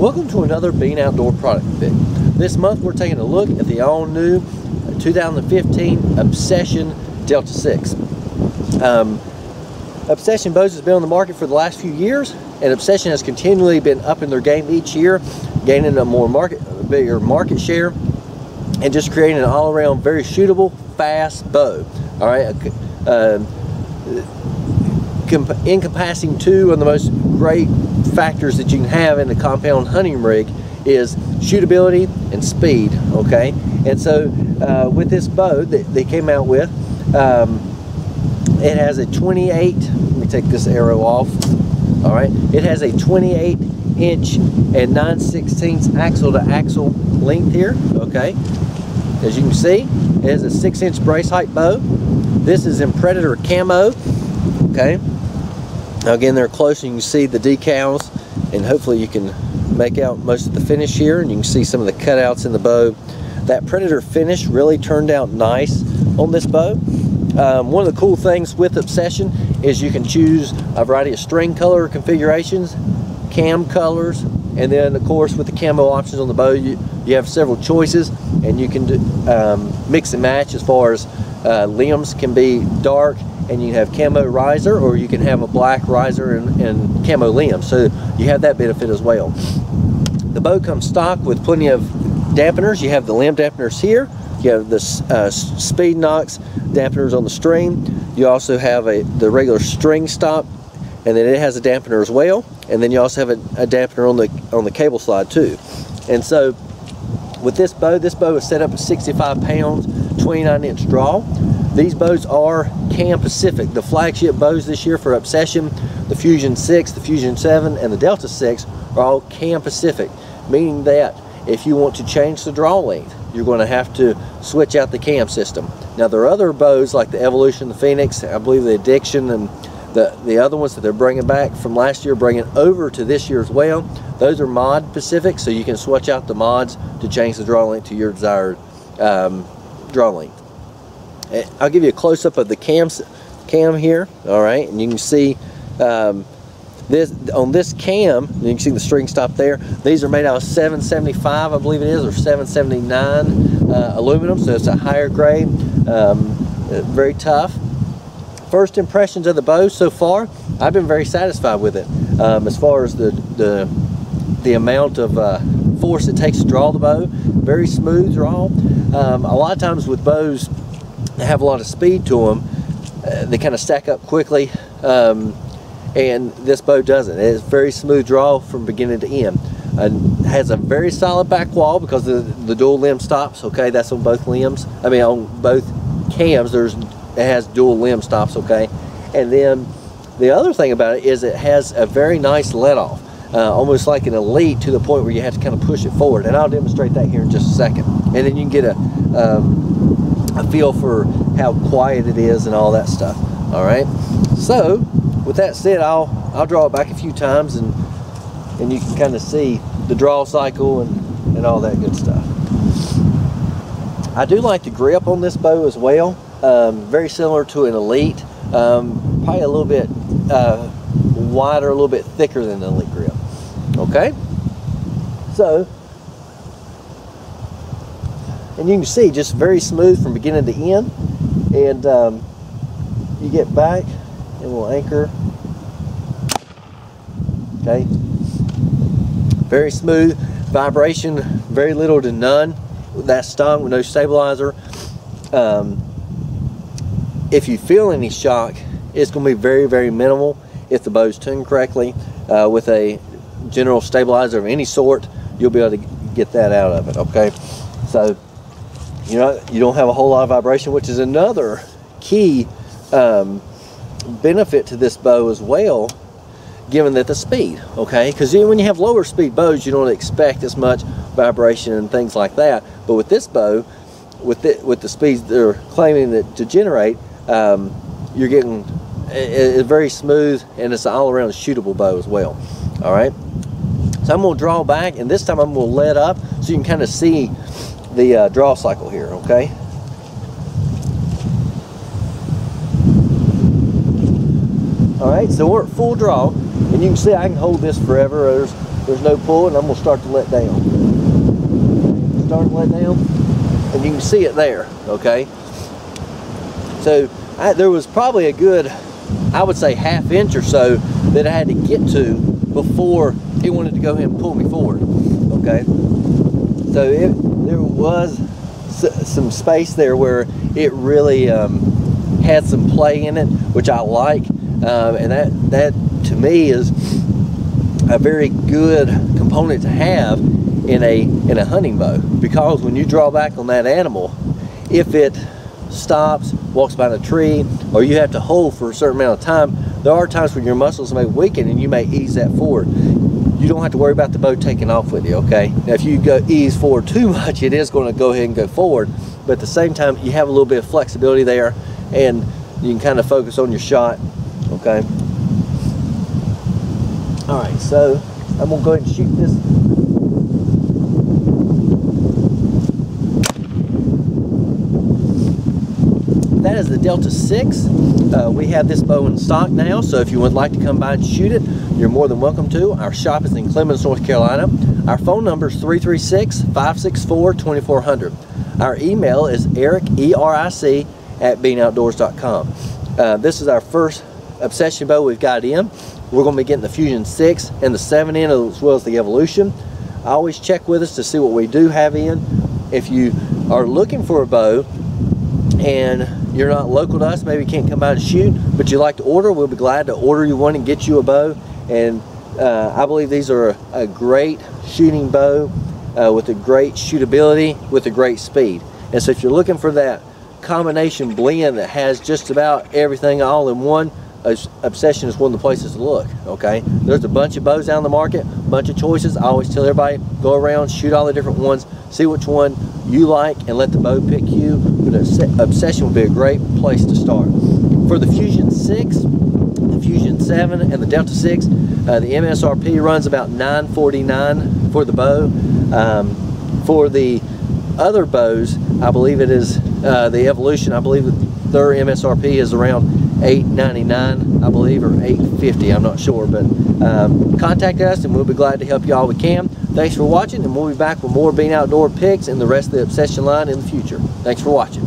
Welcome to another Bean Outdoor product pick. This month we're taking a look at the all-new 2015 Obsession Delta 6. Obsession bows has been on the market for the last few years, and Obsession has continually been upping their game each year, gaining a bigger market share, and just creating an all-around very shootable, fast bow. All right, encompassing two of the most great factors that you can have in a compound hunting rig is shootability and speed. Okay, and so with this bow that they came out with, it has a 28, let me take this arrow off. All right, it has a 28-inch and 9/16 axle to axle length here. Okay, as you can see, it has a 6-inch brace height bow. This is in Predator camo. Okay, now again, they're close and you can see the decals, and hopefully you can make out most of the finish here, and you can see some of the cutouts in the bow. That Predator finish really turned out nice on this bow. One of the cool things with Obsession is you can choose a variety of string color configurations, cam colors, and then of course with the camo options on the bow, you have several choices, and you can do, mix and match as far as limbs can be dark, and you have camo riser, or you can have a black riser and camo limbs, so you have that benefit as well. The bow comes stock with plenty of dampeners. You have the limb dampeners here, you have the Speed Knox dampeners on the string, you also have the regular string stop, and then it has a dampener as well, and then you also have a dampener on the cable slide too. And so with this bow is set up at 65 pounds, 29-inch draw. These bows are Cam Pacific. The flagship bows this year for Obsession, the Fusion 6, the Fusion 7, and the Delta 6 are all Cam Pacific, meaning that if you want to change the draw length, you're going to have to switch out the cam system. Now there are other bows like the Evolution, the Phoenix, I believe the Addiction, and the other ones that they're bringing back from last year, bringing over to this year as well. Those are mod Pacific, so you can switch out the mods to change the draw length to your desired draw length. I'll give you a close-up of the cam here. All right, and you can see this cam, you can see the string stop there. These are made out of 775, I believe it is, or 779 aluminum, so it's a higher grade, very tough. First impressions of the bow so far, I've been very satisfied with it. As far as the amount of force it takes to draw the bow, very smooth draw. A lot of times with bows that have a lot of speed to them, they kind of stack up quickly, and this bow doesn't. It's very smooth draw from beginning to end. It has a very solid back wall because of the dual limb stops. Okay, that's on both limbs. I mean, on both cams, it has dual limb stops. Okay, and then the other thing about it is it has a very nice let off, almost like an Elite, to the point where you have to kind of push it forward. And I'll demonstrate that here in just a second. And then you can get a feel for how quiet it is and all that stuff. All right, so with that said, I'll draw it back a few times, and you can kind of see the draw cycle and all that good stuff. I do like the grip on this bow as well, very similar to an Elite, probably a little bit wider, a little bit thicker than the Elite grip. Okay, so, and you can see just very smooth from beginning to end, and you get back and we'll anchor. Okay, very smooth vibration, very little to none with that stung, with no stabilizer. If you feel any shock, it's going to be very, very minimal if the bow's tuned correctly. With a general stabilizer of any sort, you'll be able to get that out of it. Okay, so you don't have a whole lot of vibration, which is another key benefit to this bow as well, given that the speed. Okay, because when you have lower speed bows, you don't expect as much vibration and things like that. But with this bow, with the speeds they're claiming that to generate, you're getting it's very smooth, and it's an all-around shootable bow as well. All right, so I'm going to draw back, and this time I'm going to let up so you can kind of see the draw cycle here. Okay, all right, so we're at full draw, and you can see I can hold this forever. There's there's no pull, and I'm going to start to let down. Start to let down, and you can see it there, okay? So there was probably a good, I would say, ½ inch or so that I had to get to before he wanted to go ahead and pull me forward, okay? So there was some space there where it really had some play in it, which I like, and that to me is a very good component to have in a hunting bow, because when you draw back on that animal, if it stops, walks by a tree, or you have to hold for a certain amount of time, there are times when your muscles may weaken and you may ease that forward. You don't have to worry about the bow taking off with you, okay? Now if you go ease forward too much, it is going to go ahead and go forward, but at the same time you have a little bit of flexibility there, and you can kind of focus on your shot, okay? All right, so I'm gonna go ahead and shoot this. That is the Delta 6. We have this bow in stock now, so if you would like to come by and shoot it, you're more than welcome to. Our shop is in Clemens, North Carolina. Our phone number is 336-564-2400. Our email is eric@beangoutdoors.com. This is our first obsession bow we've got in. We're going to be getting the Fusion 6 and the 7 in, as well as the Evolution. Always check with us to see what we do have in. If you are looking for a bow and you're not local to us, maybe you can't come by and shoot, but you like to order, we'll be glad to order you one and get you a bow. And I believe these are a great shooting bow with a great shootability, with a great speed. And so if you're looking for that combination blend that has just about everything all in one, Obsession is one of the places to look, okay? There's a bunch of bows out on the market, bunch of choices. I always tell everybody, go around, shoot all the different ones, see which one you like, and let the bow pick you. But Obsession would be a great place to start. For the Fusion 6, the Fusion 7, and the Delta 6, the MSRP runs about $949 for the bow. For the other bows, I believe it is the Evolution, I believe their MSRP is around $899, I believe, or $850, I'm not sure, but contact us and we'll be glad to help you all we can. Thanks for watching, and we'll be back with more Bean Outdoor picks and the rest of the Obsession line in the future. Thanks for watching.